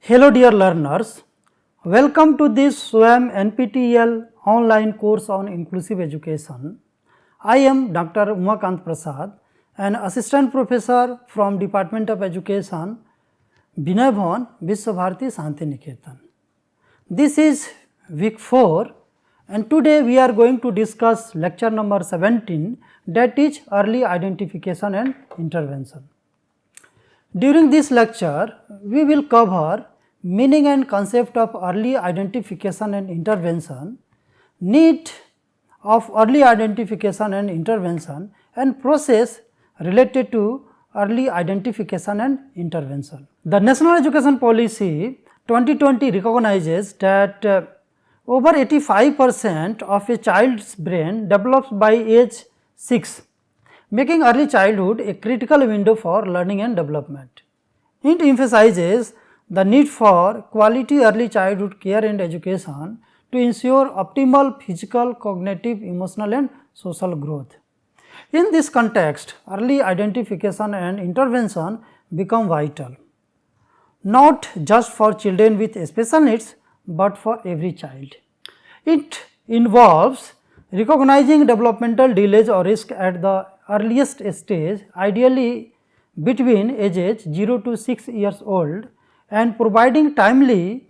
Hello dear learners, welcome to this SWAM NPTEL online course on inclusive education. I am Dr. Umakant Prasad, an assistant professor from Department of Education, Binay Bhavan, Vishwabharati Shantiniketan. This is week 4 and today we are going to discuss lecture number 17, that is early identification and intervention. During this lecture, we will cover meaning and concept of early identification and intervention, need of early identification and intervention, and process related to early identification and intervention. The National Education Policy 2020 recognizes that over 85% of a child's brain develops by age 6, making early childhood a critical window for learning and development. It emphasizes the need for quality early childhood care and education to ensure optimal physical, cognitive, emotional and social growth. In this context, early identification and intervention become vital, not just for children with special needs, but for every child. It involves recognizing developmental delays or risk at the earliest stage, ideally between ages 0 to 6 years old, and providing timely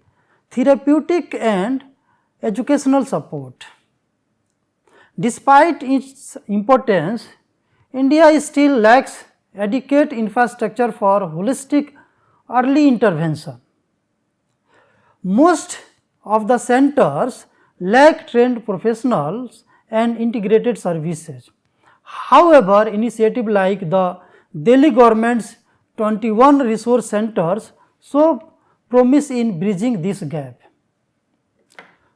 therapeutic and educational support. Despite its importance, India still lacks adequate infrastructure for holistic early intervention. Most of the centers lack trained professionals and integrated services. However, initiatives like the Delhi government's 21 resource centers show promise in bridging this gap.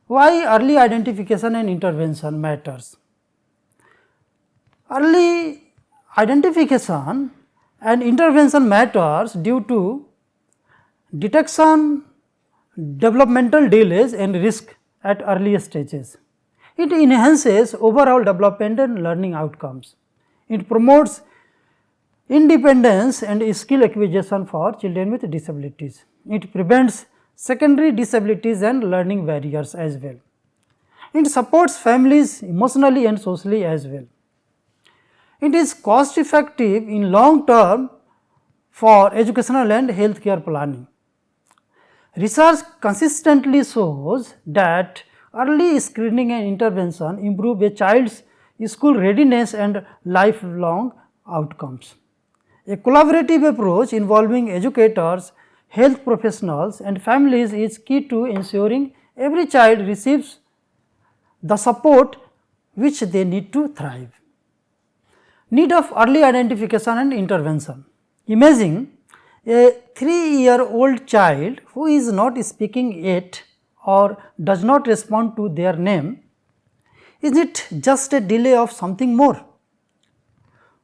Why early identification and intervention matters? Early identification and intervention matters due to detection, developmental delays and risk at early stages. It enhances overall development and learning outcomes. It promotes independence and skill acquisition for children with disabilities. It prevents secondary disabilities and learning barriers as well. It supports families emotionally and socially as well. It is cost effective in long term for educational and healthcare planning. Research consistently shows that early screening and intervention improve a child's school readiness and lifelong outcomes. A collaborative approach involving educators, health professionals and families is key to ensuring every child receives the support which they need to thrive. Need of early identification and intervention. Imagine a 3-year-old child who is not speaking yet or does not respond to their name. Is it just a delay of something more?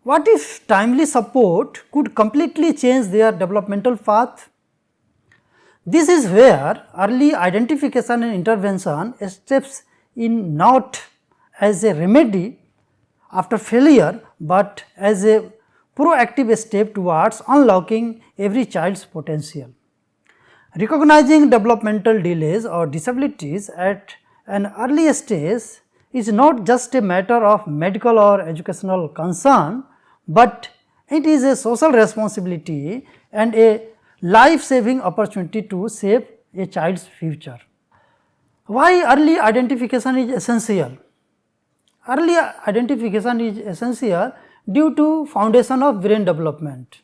What if timely support could completely change their developmental path? This is where early identification and intervention steps in not as a remedy after failure, but as a proactive step towards unlocking every child's potential. Recognizing developmental delays or disabilities at an early stage is not just a matter of medical or educational concern, but it is a social responsibility and a life-saving opportunity to save a child's future. Why early identification is essential? Early identification is essential due to foundation of brain development.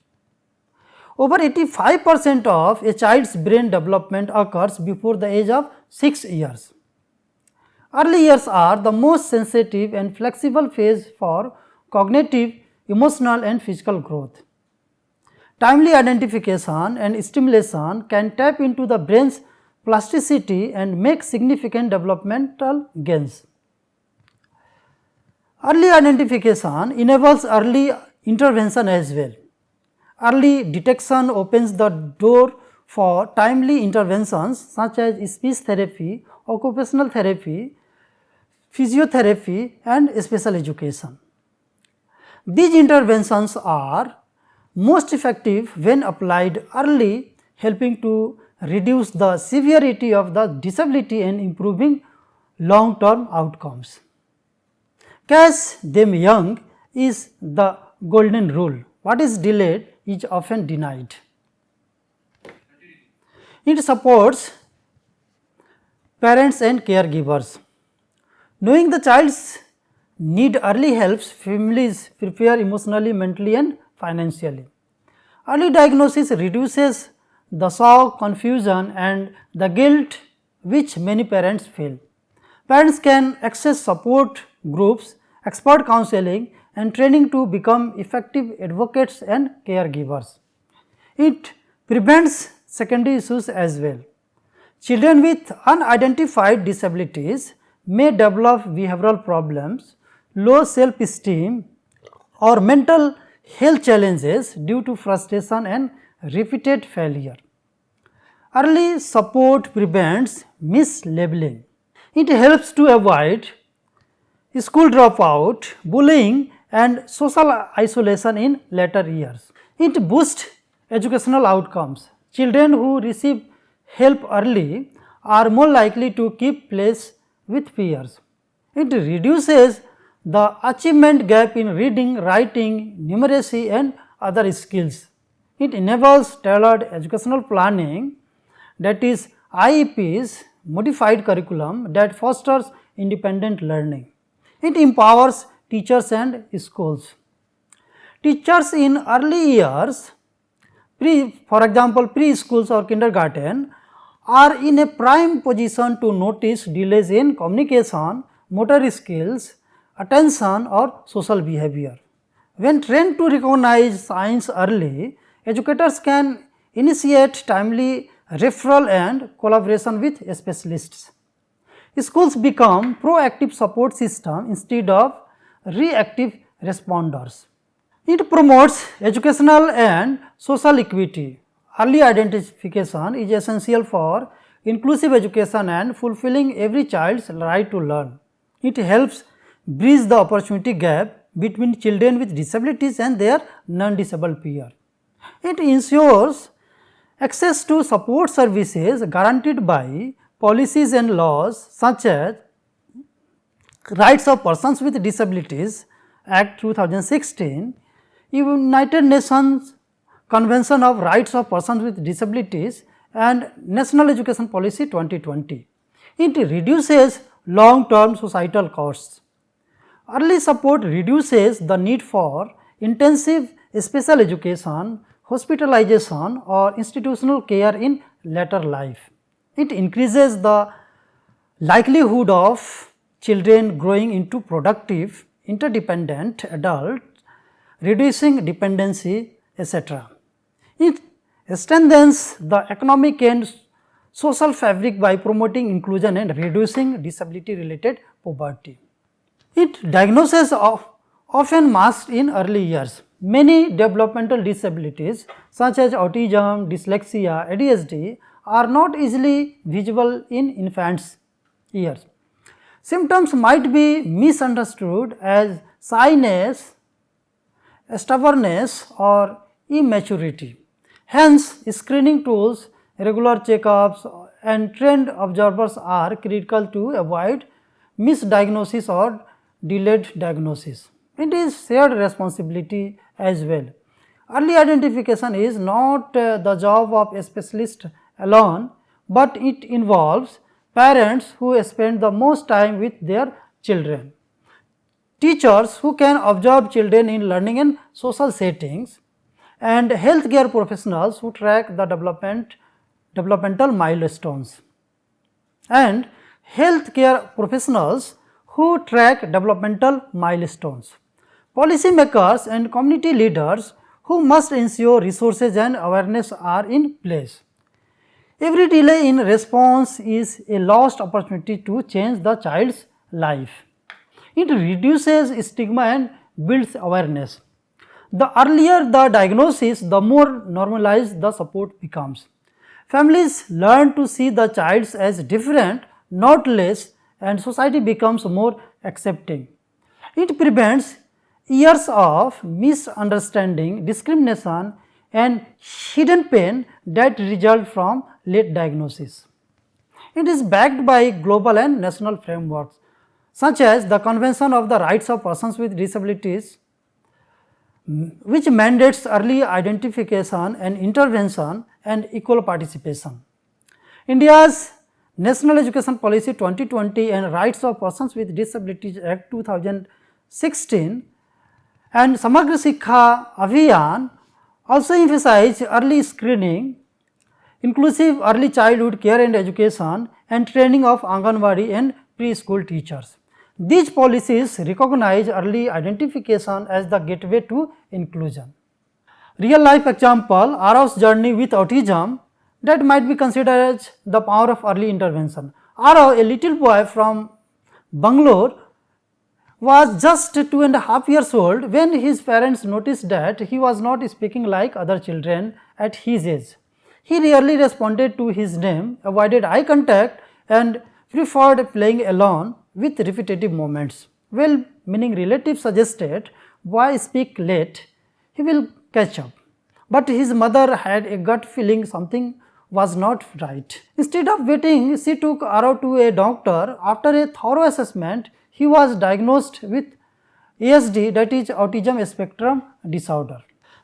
Over 85% of a child's brain development occurs before the age of 6 years. Early years are the most sensitive and flexible phase for cognitive, emotional and physical growth. Timely identification and stimulation can tap into the brain's plasticity and make significant developmental gains. Early identification enables early intervention as well. Early detection opens the door for timely interventions such as speech therapy, occupational therapy, physiotherapy and special education. These interventions are most effective when applied early, helping to reduce the severity of the disability and improving long term outcomes. Catch them young is the golden rule. What is delayed is often denied. It supports parents and caregivers. Knowing the child's need early helps families prepare emotionally, mentally and financially. Early diagnosis reduces the shock, confusion and the guilt which many parents feel. Parents can access support groups, expert counseling and training to become effective advocates and caregivers. It prevents secondary issues as well. Children with unidentified disabilities may develop behavioral problems, low self-esteem or mental health challenges due to frustration and repeated failure. Early support prevents mislabeling. It helps to avoid school dropout, bullying and social isolation in later years. It boosts educational outcomes. Children who receive help early are more likely to keep pace with peers. It reduces the achievement gap in reading, writing, numeracy and other skills. It enables tailored educational planning, that is IEPs, modified curriculum that fosters independent learning. It empowers teachers and schools. Teachers in early years, for example preschools or kindergarten, are in a prime position to notice delays in communication, motor skills, attention or social behavior. When trained to recognize signs early, educators can initiate timely referral and collaboration with specialists. Schools become proactive support system instead of reactive responders. It promotes educational and social equity. Early identification is essential for inclusive education and fulfilling every child's right to learn. It helps bridge the opportunity gap between children with disabilities and their non-disabled peers. It ensures access to support services guaranteed by policies and laws such as Rights of Persons with Disabilities Act 2016, United Nations Convention of Rights of Persons with Disabilities and National Education Policy 2020. It reduces long-term societal costs. Early support reduces the need for intensive special education, hospitalization or institutional care in later life. It increases the likelihood of children growing into productive, interdependent adults, reducing dependency, etc. It strengthens the economic and social fabric by promoting inclusion and reducing disability related poverty. It diagnoses often masked in early years. Many developmental disabilities such as autism, dyslexia, ADHD are not easily visible in infants' years. Symptoms might be misunderstood as shyness, stubbornness or immaturity. Hence, screening tools, regular checkups and trained observers are critical to avoid misdiagnosis or delayed diagnosis. It is shared responsibility as well. Early identification is not the job of a specialist alone, but it involves parents who spend the most time with their children, teachers who can observe children in learning and social settings, and healthcare professionals who track the developmental milestones. And healthcare professionals who track developmental milestones. Policymakers and community leaders who must ensure resources and awareness are in place. Every delay in response is a lost opportunity to change the child's life. It reduces stigma and builds awareness. The earlier the diagnosis, the more normalized the support becomes. Families learn to see the child as different, not less, and society becomes more accepting. It prevents years of misunderstanding, discrimination and hidden pain that result from late diagnosis. It is backed by global and national frameworks such as the Convention of the Rights of Persons with Disabilities, which mandates early identification and intervention and equal participation. India's National Education Policy 2020 and Rights of Persons with Disabilities Act 2016 and Samagra Shiksha Abhiyan also emphasize early screening, inclusive early childhood care and education, and training of Anganwadi and preschool teachers. These policies recognize early identification as the gateway to inclusion. Real life example, Arav's journey with autism that might be considered as the power of early intervention. Arav, a little boy from Bangalore, was just 2.5 years old when his parents noticed that he was not speaking like other children at his age. He rarely responded to his name, avoided eye contact, and preferred playing alone with repetitive movements. Well-meaning relatives suggested, "Boy speak late, he will catch up." But his mother had a gut feeling something was not right. Instead of waiting, she took Arav to a doctor. After a thorough assessment, he was diagnosed with ASD, that is autism spectrum disorder.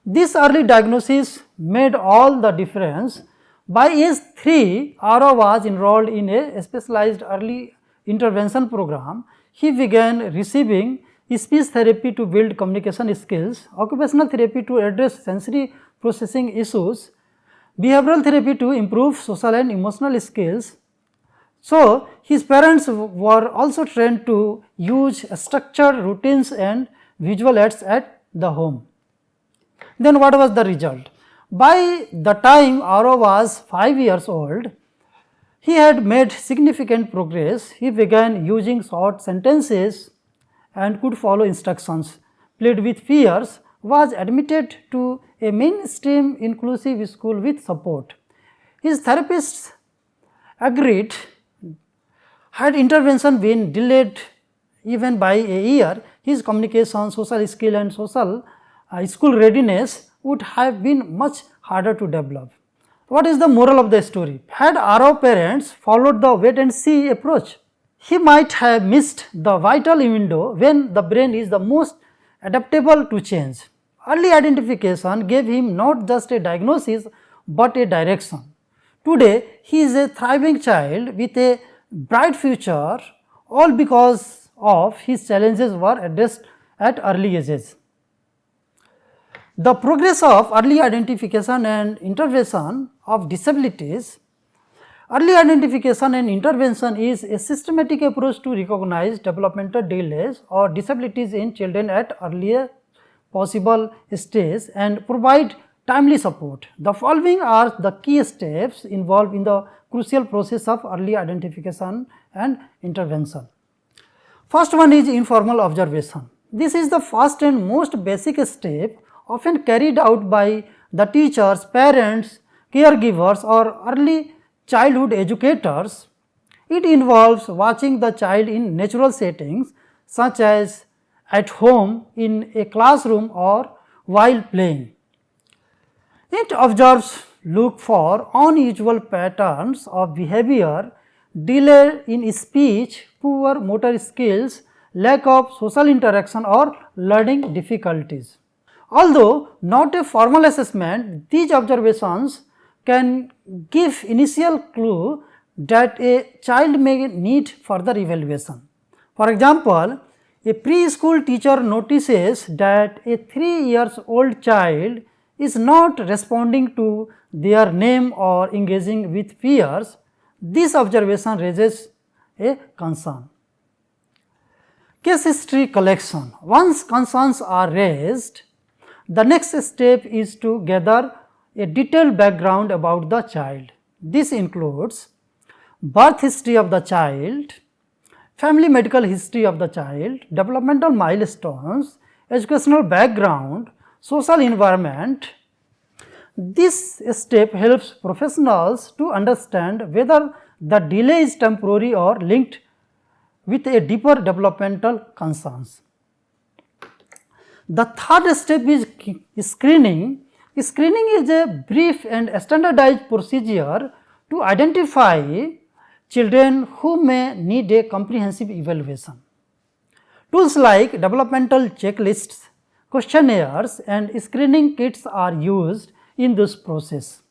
This early diagnosis made all the difference. By age 3, Arav was enrolled in a specialized early intervention program. He began receiving speech therapy to build communication skills, occupational therapy to address sensory processing issues, behavioral therapy to improve social and emotional skills. So, his parents were also trained to use structured routines and visual aids at the home. Then what was the result? By the time Arav was 5 years old, he had made significant progress. He began using short sentences and could follow instructions, played with peers, was admitted to a mainstream inclusive school with support. His therapists agreed. Had intervention been delayed even by a year, his communication, social skill and social school readiness would have been much harder to develop. What is the moral of the story? Had Arav parents followed the wait and see approach, he might have missed the vital window when the brain is the most adaptable to change. Early identification gave him not just a diagnosis but a direction. Today, he is a thriving child with a bright future, all because of his challenges were addressed at early ages. The progress of early identification and intervention of disabilities. Early identification and intervention is a systematic approach to recognize developmental delays or disabilities in children at earliest possible stage and provide timely support. The following are the key steps involved in the crucial process of early identification and intervention. First one is informal observation. This is the first and most basic step, often carried out by the teachers, parents, caregivers or early childhood educators. It involves watching the child in natural settings such as at home, in a classroom or while playing. It observes, look for unusual patterns of behavior, delay in speech, poor motor skills, lack of social interaction or learning difficulties. Although not a formal assessment, these observations can give initial clue that a child may need further evaluation. For example, a preschool teacher notices that a 3-year-old child is not responding to their name or engaging with peers. This observation raises a concern. Case history collection. Once concerns are raised, the next step is to gather a detailed background about the child. This includes birth history of the child, family medical history of the child, developmental milestones, educational background, social environment. This step helps professionals to understand whether the delay is temporary or linked with a deeper developmental concerns. The third step is screening. Screening is a brief and standardized procedure to identify children who may need a comprehensive evaluation. Tools like developmental checklists, questionnaires and screening kits are used in this process,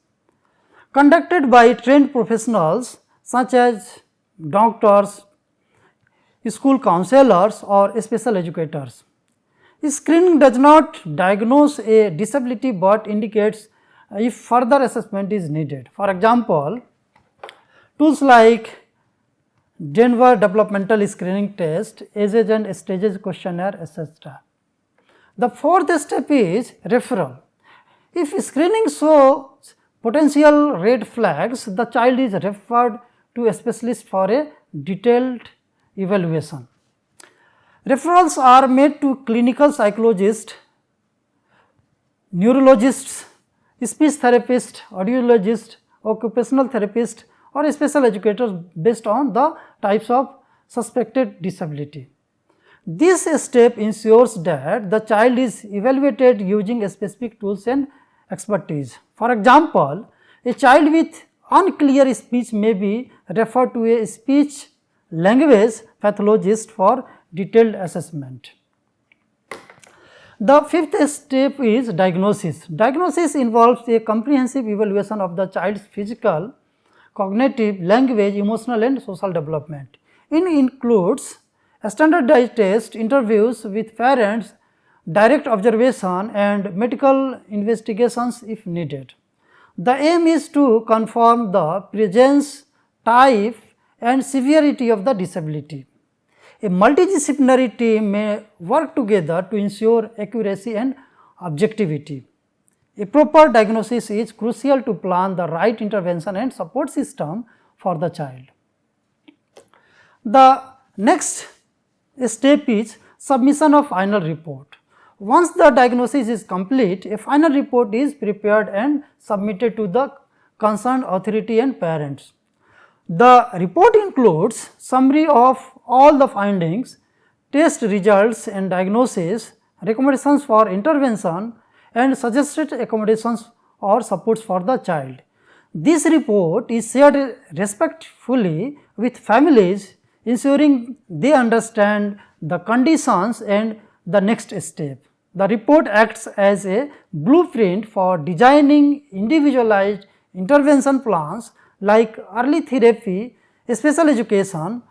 conducted by trained professionals such as doctors, school counselors or special educators. Screening does not diagnose a disability, but indicates if further assessment is needed. For example, tools like Denver Developmental Screening Test, Ages and Stages Questionnaire, etc. The fourth step is referral. If screening shows potential red flags, the child is referred to a specialist for a detailed evaluation. Referrals are made to clinical psychologists, neurologists, speech therapists, audiologists, occupational therapists or special educators based on the types of suspected disability. This step ensures that the child is evaluated using specific tools and expertise. For example, a child with unclear speech may be referred to a speech language pathologist for detailed assessment. The fifth step is diagnosis. Diagnosis involves a comprehensive evaluation of the child's physical, cognitive, language, emotional and social development. It includes standardized tests, interviews with parents, direct observation and medical investigations if needed. The aim is to confirm the presence, type and severity of the disability. A multidisciplinary team may work together to ensure accuracy and objectivity. A proper diagnosis is crucial to plan the right intervention and support system for the child. The next step is submission of final report. Once the diagnosis is complete, a final report is prepared and submitted to the concerned authority and parents. The report includes summary of all the findings, test results and diagnosis, recommendations for intervention and suggested accommodations or supports for the child. This report is shared respectfully with families, ensuring they understand the conditions and the next step. The report acts as a blueprint for designing individualized intervention plans like early therapy, special education,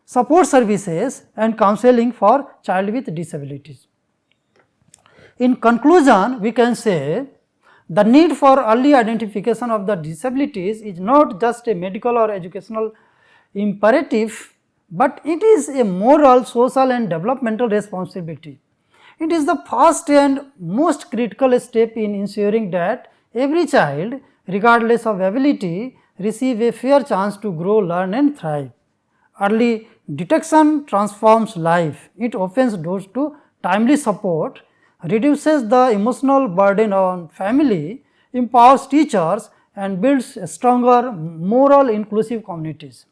support services and counseling for child with disabilities. In conclusion, we can say the need for early identification of the disabilities is not just a medical or educational imperative, but it is a moral, social and developmental responsibility. It is the first and most critical step in ensuring that every child, regardless of ability, receive a fair chance to grow, learn and thrive. Early detection transforms life. It opens doors to timely support, reduces the emotional burden on family, empowers teachers and builds stronger, moral, inclusive communities.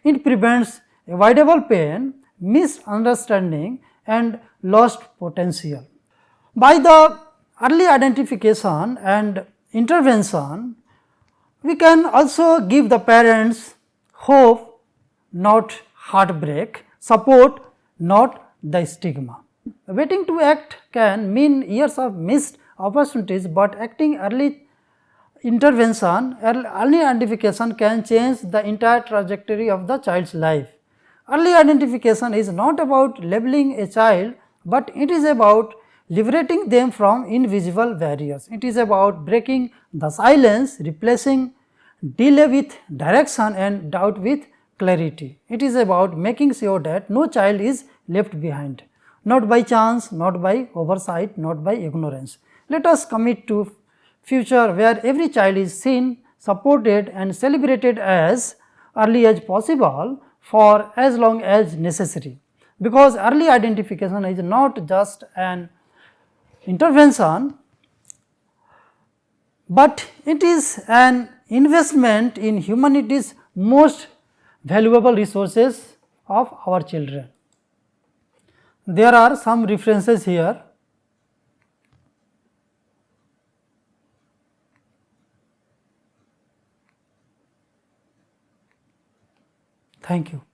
It prevents avoidable pain, misunderstanding and lost potential. By the early identification and intervention, we can also give the parents hope, not heartbreak, support, not the stigma. Waiting to act can mean years of missed opportunities, but acting early intervention, early identification can change the entire trajectory of the child's life. Early identification is not about labeling a child, but it is about liberating them from invisible barriers. It is about breaking the silence, replacing delay with direction and doubt with clarity. It is about making sure that no child is left behind, not by chance, not by oversight, not by ignorance. Let us commit to future where every child is seen, supported and celebrated as early as possible for as long as necessary, because early identification is not just an intervention, but it is an investment in humanity's most valuable resources of our children. There are some references here. Thank you.